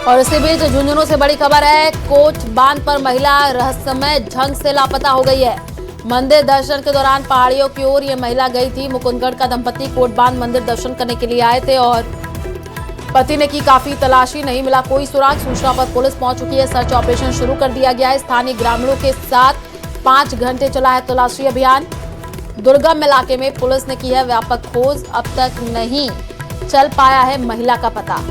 और इसी बीच झुंझुनू से बड़ी खबर है। कोच बांध पर महिला रहस्यमय ढंग से लापता हो गई है। मंदिर दर्शन के दौरान पहाड़ियों की ओर ये महिला गई थी। मुकुंदगढ़ का दंपति कोट बांध मंदिर दर्शन करने के लिए आए थे और पति ने की काफी तलाशी, नहीं मिला कोई सुराग। सूचना पर पुलिस पहुंच चुकी है। सर्च ऑपरेशन शुरू कर दिया गया है। स्थानीय ग्रामीणों के साथ 5 घंटे चला है तलाशी अभियान। दुर्गम इलाके में पुलिस ने की है व्यापक खोज। अब तक नहीं चल पाया है महिला का पता।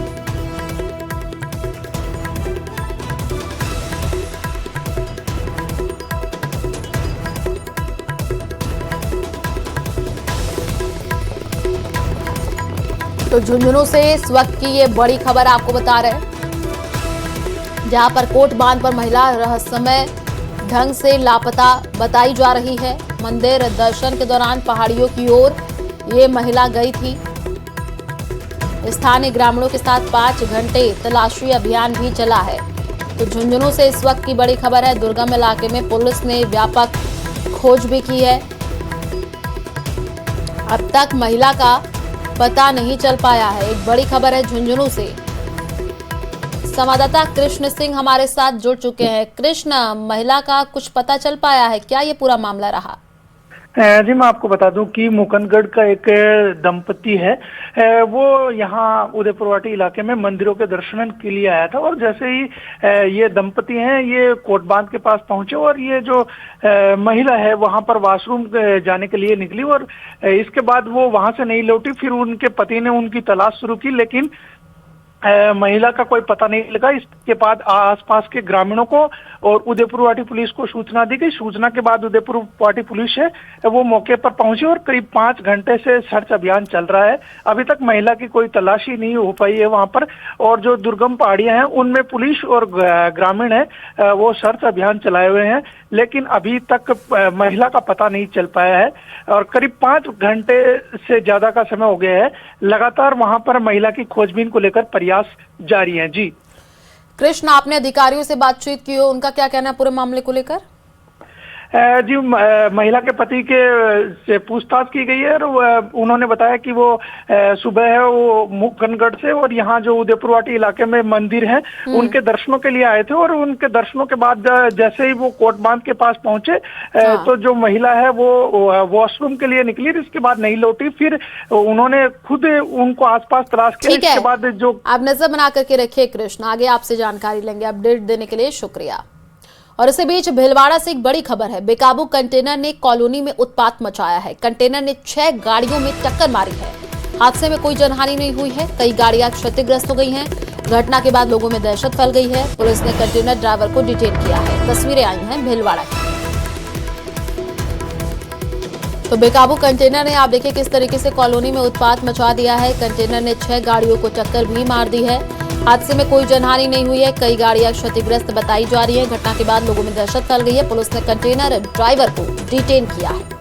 तो झुंझुनू से इस वक्त की ये बड़ी खबर आपको बता रहे हैं, जहां पर कोट बांध पर महिला रहस्यमय ढंग से लापता बताई जा रही है। मंदिर दर्शन के दौरान पहाड़ियों की ओर ये महिला गई थी। स्थानीय ग्रामीणों के साथ 5 घंटे तलाशी अभियान भी चला है। तो झुंझुनू से इस वक्त की बड़ी खबर है। दुर्गम इलाके में पुलिस ने व्यापक खोज भी की है। अब तक महिला का पता नहीं चल पाया है। एक बड़ी खबर है झुंझुनू से। संवाददाता कृष्ण सिंह हमारे साथ जुड़ चुके हैं। कृष्ण, महिला का कुछ पता चल पाया है क्या? ये पूरा मामला रहा? जी, मैं आपको बता दूं कि मुकुंदगढ़ का एक दंपति है, वो यहाँ उदयपुरवाटी इलाके में मंदिरों के दर्शन के लिए आया था। और जैसे ही ये दंपति हैं, ये कोट बांध के पास पहुंचे और ये जो महिला है वहां पर वॉशरूम जाने के लिए निकली और इसके बाद वो वहां से नहीं लौटी। फिर उनके पति ने उनकी तलाश शुरू की, लेकिन महिला का कोई पता नहीं लगा। इसके बाद आसपास के ग्रामीणों को और उदयपुरवाटी पुलिस को सूचना दी गई। सूचना के बाद उदयपुरवाटी पुलिस है वो मौके पर पहुंची और करीब 5 घंटे से सर्च अभियान चल रहा है। अभी तक महिला की कोई तलाशी नहीं हो पाई है वहां पर। और जो दुर्गम पहाड़ियां हैं उनमें पुलिस और ग्रामीण है वो सर्च अभियान चलाए हुए हैं, लेकिन अभी तक महिला का पता नहीं चल पाया है। और करीब 5 घंटे से ज्यादा का समय हो गया है। लगातार वहां पर महिला की खोजबीन को लेकर प्रयास जारी है। जी कृष्ण, आपने अधिकारियों से बातचीत की हो, उनका क्या कहना है पूरे मामले को लेकर? जी, महिला के पति के से पूछताछ की गई है और उन्होंने बताया कि वो सुबह है वो मुकुंदगढ़ से और यहाँ जो उदयपुरवाटी इलाके में मंदिर है उनके दर्शनों के लिए आए थे। और उनके दर्शनों के बाद जैसे ही वो कोट बांध के पास पहुंचे तो जो महिला है वो वॉशरूम के लिए निकली। इसके बाद नहीं लौटी। फिर उन्होंने खुद उनको आसपास तलाश किया। इसके बाद जो आप नजर बना करके रखिए कृष्ण, आगे आपसे जानकारी लेंगे। अपडेट देने के लिए शुक्रिया। और इसी बीच भीलवाड़ा से एक बड़ी खबर है। बेकाबू कंटेनर ने कॉलोनी में उत्पात मचाया है। कंटेनर ने 6 गाड़ियों में टक्कर मारी है। हादसे में कोई जनहानि नहीं हुई है। कई गाड़ियां क्षतिग्रस्त हो गई हैं। घटना के बाद लोगों में दहशत फैल गई है। पुलिस ने कंटेनर ड्राइवर को डिटेन किया है। तस्वीरें आई हैं भीलवाड़ा की। तो बेकाबू कंटेनर ने आप देखिए किस तरीके से कॉलोनी में उत्पात मचा दिया है। कंटेनर ने 6 गाड़ियों को टक्कर भी मार दी है। हादसे में कोई जनहानि नहीं हुई है। कई गाड़ियां क्षतिग्रस्त बताई जा रही है। घटना के बाद लोगों में दहशत फैल गई है। पुलिस ने कंटेनर ड्राइवर को डिटेन किया है।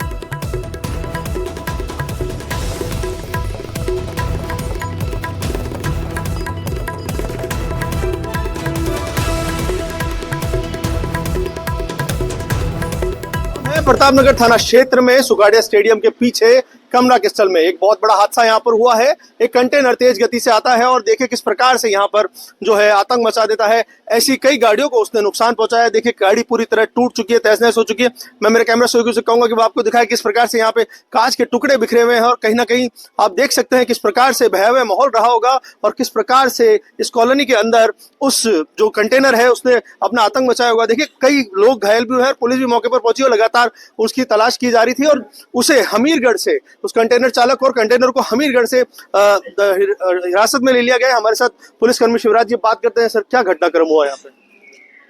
प्रतापनगर थाना क्षेत्र में सुगाड़िया स्टेडियम के पीछे कमरा के स्थल में एक बहुत बड़ा हादसा यहाँ पर हुआ है। एक कंटेनर तेज गति से आता है और देखिए किस प्रकार से यहाँ पर जो है आतंक मचा देता है। ऐसी कई गाड़ियों को उसने नुकसान पहुंचाया। देखिए गाड़ी पूरी तरह टूट चुकी है, तहस नहस हो चुकी है। मैं मेरे कैमरा सहयोगी से कहूंगा कि वो आपको दिखाए किस प्रकार से यहाँ पे कांच के टुकड़े बिखरे हुए हैं और कहीं ना कहीं आप देख सकते हैं किस प्रकार से भयावह माहौल रहा होगा और किस प्रकार से इस कॉलोनी के अंदर उस जो कंटेनर है उसने अपना आतंक मचाया होगा। देखिए कई लोग घायल भी हुए हैं। पुलिस भी मौके पर पहुंची और लगातार उसकी तलाश की जा रही थी और उसे हमीरगढ़ से उस कंटेनर चालक और कंटेनर को हमीरगढ़ से हिरासत में ले लिया गया है। हमारे साथ पुलिसकर्मी शिवराज जी बात करते हैं। सर, क्या घटनाक्रम हुआ यहाँ पे?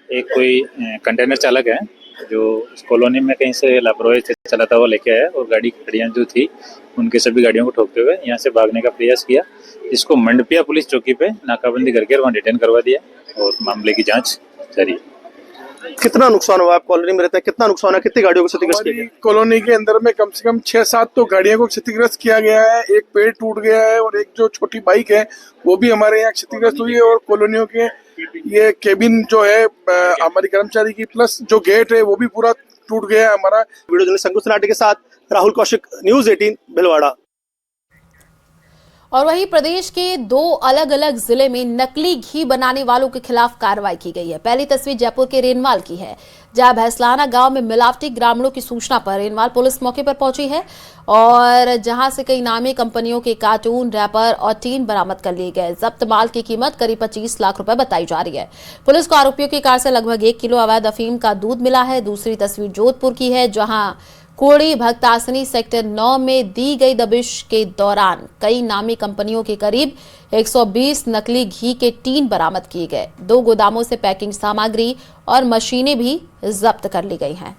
एक कोई कंटेनर चालक है जो इस कॉलोनी में कहीं से लापरवाही से चलाता हुआ लेके आया और गाड़ियां जो थी उनके सभी गाड़ियों को ठोकते हुए यहाँ से भागने का प्रयास किया। इसको मंडपिया पुलिस चौकी पे नाकाबंदी करके वहाँ डिटेन करवा दिया और मामले की जाँच जारी है। कितना नुकसान हुआ? आप कॉलोनी में रहते हैं, कितना नुकसान है? कितनी गाड़ियों को क्षतिग्रस्त किया गया? कॉलोनी के अंदर में कम से कम 6-7 तो गाड़ियों को क्षतिग्रस्त किया गया है। एक पेड़ टूट गया है और एक जो छोटी बाइक है वो भी हमारे यहाँ क्षतिग्रस्त हुई है। और कॉलोनियों के ये केबिन जो है हमारी कर्मचारी की प्लस जो गेट है वो भी पूरा टूट गया है हमारा। वीडियो जर्नलिस्ट अंकुश नाटे के साथ राहुल कौशिक, न्यूज़ 18 भीलवाड़ा। और वहीं प्रदेश के 2 अलग अलग जिले में नकली घी बनाने वालों के खिलाफ कार्रवाई की गई है। पहली तस्वीर जयपुर के रेनवाल की है, जहां भैंसलाना गांव में मिलावटी ग्रामीणों की सूचना पर रेनवाल पुलिस मौके पर पहुंची है और जहां से कई नामी कंपनियों के कार्टून, रैपर और टीन बरामद कर लिए गए। जब्त माल की कीमत करीब 25 लाख रुपए बताई जा रही है। पुलिस को आरोपियों की कार से लगभग 1 किलो अवैध अफीम का दूध मिला है। दूसरी तस्वीर जोधपुर की है, जहां कोड़ी भक्तासनी सेक्टर 9 में दी गई दबिश के दौरान कई नामी कंपनियों के करीब 120 नकली घी के टीन बरामद किए गए। 2 गोदामों से पैकिंग सामग्री और मशीनें भी जब्त कर ली गई हैं।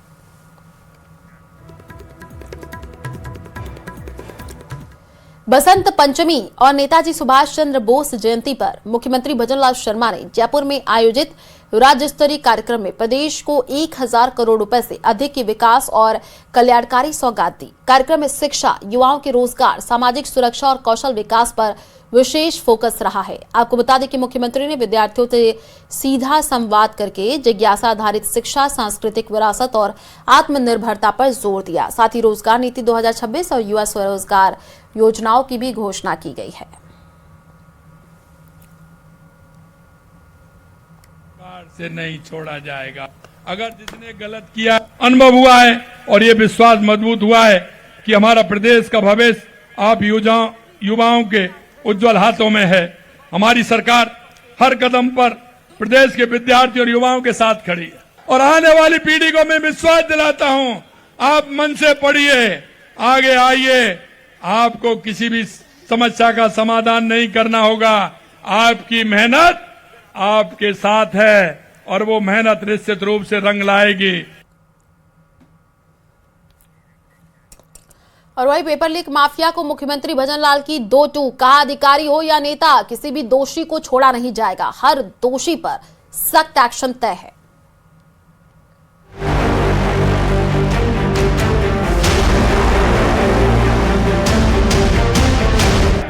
बसंत पंचमी और नेताजी सुभाष चंद्र बोस जयंती पर मुख्यमंत्री भजनलाल शर्मा ने जयपुर में आयोजित राज्य स्तरीय कार्यक्रम में प्रदेश को 1000 करोड़ रुपए से अधिक की विकास और कल्याणकारी सौगात दी। कार्यक्रम में शिक्षा, युवाओं के रोजगार, सामाजिक सुरक्षा और कौशल विकास पर विशेष फोकस रहा है। आपको बता दें कि मुख्यमंत्री ने विद्यार्थियों से सीधा संवाद करके जिज्ञासा आधारित शिक्षा, सांस्कृतिक विरासत और आत्मनिर्भरता पर जोर दिया। साथ ही रोजगार नीति 2026 और युवा स्वरोजगार योजनाओं की भी घोषणा की गई है। से नहीं छोड़ा जाएगा। अगर जिसने गलत किया, अनुभव हुआ है और ये विश्वास मजबूत हुआ है कि हमारा प्रदेश का भविष्य आप युवाओं के उज्जवल हाथों में है। हमारी सरकार हर कदम पर प्रदेश के विद्यार्थी और युवाओं के साथ खड़ी है और आने वाली पीढ़ी को मैं विश्वास दिलाता हूं, आप मन से पढ़िए, आगे आइए। आपको किसी भी समस्या का समाधान नहीं करना होगा। आपकी मेहनत आपके साथ है और वो मेहनत निश्चित रूप से रंग लाएगी। और वही पेपर लीक माफिया को मुख्यमंत्री भजनलाल की 2 टूक, कहा अधिकारी हो या नेता, किसी भी दोषी को छोड़ा नहीं जाएगा। हर दोषी पर सख्त एक्शन तय है।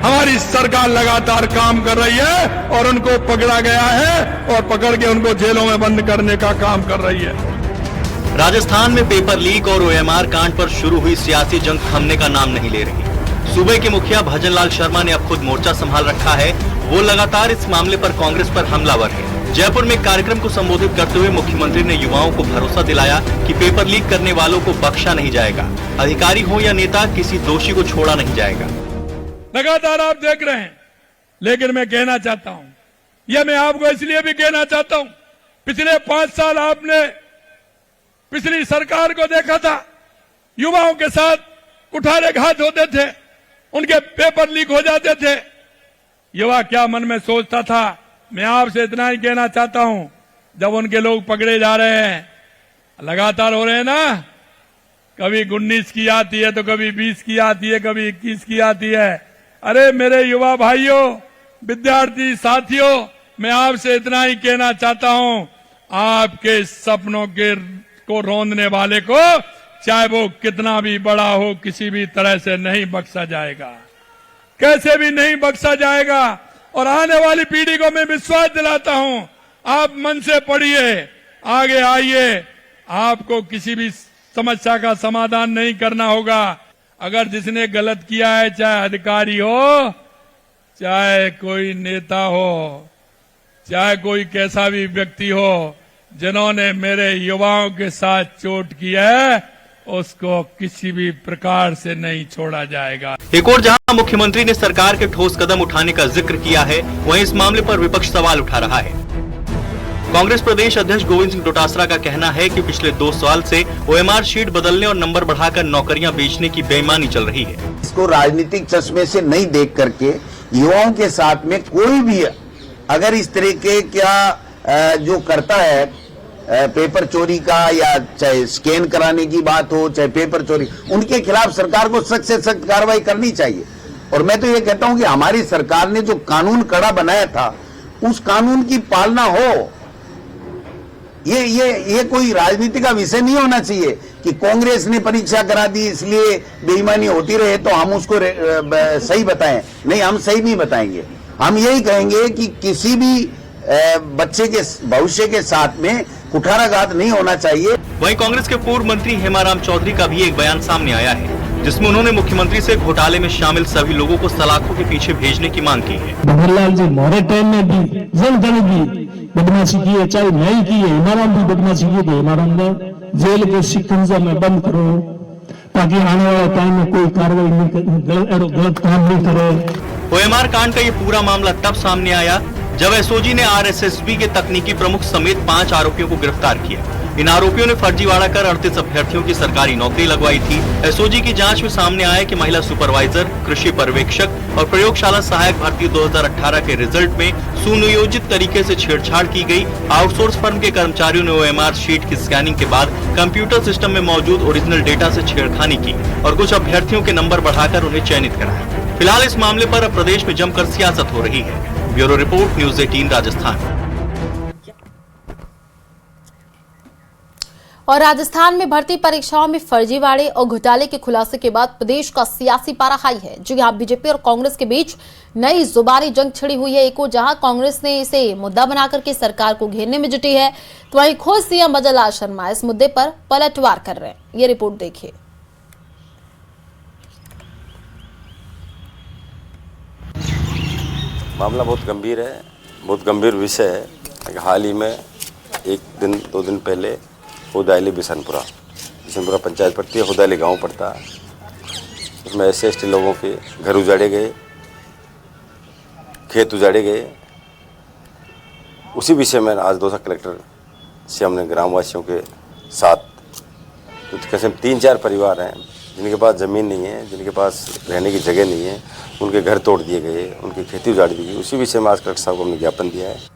हमारी सरकार लगातार काम कर रही है और उनको पकड़ा गया है और पकड़ के उनको जेलों में बंद करने का काम कर रही है। राजस्थान में पेपर लीक और ओएमआर कांड पर शुरू हुई सियासी जंग थमने का नाम नहीं ले रही। सूबे के मुखिया भजनलाल शर्मा ने अब खुद मोर्चा संभाल रखा है। वो लगातार इस मामले पर कांग्रेस पर हमलावर है। जयपुर में कार्यक्रम को संबोधित करते हुए मुख्यमंत्री ने युवाओं को भरोसा दिलाया कि पेपर लीक करने वालों को बख्शा नहीं जाएगा। अधिकारी हो या नेता, किसी दोषी को छोड़ा नहीं जाएगा। लगातार आप देख रहे हैं, लेकिन मैं कहना चाहता हूं, यह मैं आपको इसलिए भी कहना चाहता हूं, पिछले 5 साल आपने पिछली सरकार को देखा था, युवाओं के साथ कुठाराघात होते थे, उनके पेपर लीक हो जाते थे। युवा क्या मन में सोचता था, मैं आपसे इतना ही कहना चाहता हूं, जब उनके लोग पकड़े जा रहे हैं, लगातार हो रहे हैं ना, कभी 19 की आती है तो कभी 20 की आती है, कभी 21 की आती है। अरे मेरे युवा भाइयों, विद्यार्थी साथियों, मैं आपसे इतना ही कहना चाहता हूं, आपके सपनों को रौंदने वाले को, चाहे वो कितना भी बड़ा हो, किसी भी तरह से नहीं बख्शा जाएगा, कैसे भी नहीं बख्शा जाएगा। और आने वाली पीढ़ी को मैं विश्वास दिलाता हूं, आप मन से पढ़िए, आगे आइए। आपको किसी भी समस्या का समाधान नहीं करना होगा। अगर जिसने गलत किया है, चाहे अधिकारी हो, चाहे कोई नेता हो, चाहे कोई कैसा भी व्यक्ति हो, जिन्होंने मेरे युवाओं के साथ चोट की है, उसको किसी भी प्रकार से नहीं छोड़ा जाएगा। एक और जहां मुख्यमंत्री ने सरकार के ठोस कदम उठाने का जिक्र किया है, वहीं इस मामले पर विपक्ष सवाल उठा रहा है। कांग्रेस प्रदेश अध्यक्ष गोविंद सिंह डोटासरा का कहना है कि पिछले 2 साल से ओएमआर शीट बदलने और नंबर बढ़ाकर नौकरियां बेचने की बेईमानी चल रही है। इसको राजनीतिक चश्मे से नहीं देख करके युवाओं के साथ में कोई भी अगर इस तरह के क्या जो करता है, पेपर चोरी का या चाहे स्कैन कराने की बात हो, चाहे पेपर चोरी, उनके खिलाफ सरकार को सख्त से सख्त कार्रवाई करनी चाहिए। और मैं तो ये कहता हूं कि हमारी सरकार ने जो कानून कड़ा बनाया था, उस कानून की पालना हो। ये कोई राजनीति का विषय नहीं होना चाहिए कि कांग्रेस ने परीक्षा करा दी इसलिए बेईमानी होती रहे तो हम उसको सही बताएं। नहीं, हम सही नहीं बताएंगे। हम यही कहेंगे कि किसी भी बच्चे के भविष्य के साथ में कुठाराघात नहीं होना चाहिए। वहीं कांग्रेस के पूर्व मंत्री हेमाराम चौधरी का भी एक बयान सामने आया है। जिसमें उन्होंने मुख्यमंत्री से घोटाले में शामिल सभी लोगों को सलाखों के पीछे भेजने की मांग की है। बनवारीलाल जी मोरे टाइम में भी जन जन की बदमाशी की है, चाहे नहीं की है, हमारा भी बदमाशी की है, हमारा जेल के शिकंजा में बंद करो ताकि आने वाले टाइम में कोई कार्रवाई नहीं करे, गलत काम नहीं करे। ओएमआर कांड का ये पूरा मामला तब सामने आया जब एसओजी ने आरएसएसबी के तकनीकी प्रमुख समेत 5 आरोपियों को गिरफ्तार किया। इन आरोपियों ने फर्जीवाड़ा कर 38 अभ्यर्थियों की सरकारी नौकरी लगवाई थी। एसओजी की जांच में सामने आया कि महिला सुपरवाइजर, कृषि पर्यवेक्षक और प्रयोगशाला सहायक भर्ती 2018 के रिजल्ट में सुनियोजित तरीके से छेड़छाड़ की गई। आउटसोर्स फर्म के कर्मचारियों ने ओएमआर शीट की स्कैनिंग के बाद कंप्यूटर सिस्टम में मौजूद ओरिजिनल डेटा से छेड़खानी की और कुछ अभ्यर्थियों के नंबर बढ़ाकर उन्हें चयनित कराया। फिलहाल इस मामले पर अब प्रदेश में जमकर सियासत हो रही है। Bureau report, news 18 Rajasthan. और राजस्थान में भर्ती परीक्षाओं में फर्जीवाड़े और घोटाले के खुलासे के बाद प्रदेश का सियासी पारा हाई है। जी हां, बीजेपी और कांग्रेस के बीच नई जुबानी जंग छिड़ी हुई है। एक ओर जहां कांग्रेस ने इसे मुद्दा बनाकर के सरकार को घेरने में जुटी है, तो वहीं खुद सीएम भजनलाल शर्मा इस मुद्दे पर पलटवार कर रहे हैं। ये रिपोर्ट देखिए। मामला बहुत गंभीर है, बहुत गंभीर विषय है। हाल ही में 1-2 दिन पहले हुदैली बिशनपुरा पंचायत पड़ती है, हुदैली गांव पड़ता है। उसमें SC/ST लोगों के घर उजाड़े गए, खेत उजाड़े गए। उसी विषय में आज दौसा कलेक्टर से हमने ग्रामवासियों के साथ कुछ करीब 3-4 परिवार हैं जिनके पास ज़मीन नहीं है, जिनके पास रहने की जगह नहीं है, उनके घर तोड़ दिए गए, उनकी खेती उजाड़ दी गई। उसी विषय में आज कलेक्टर साहब को हमने ज्ञापन दिया है।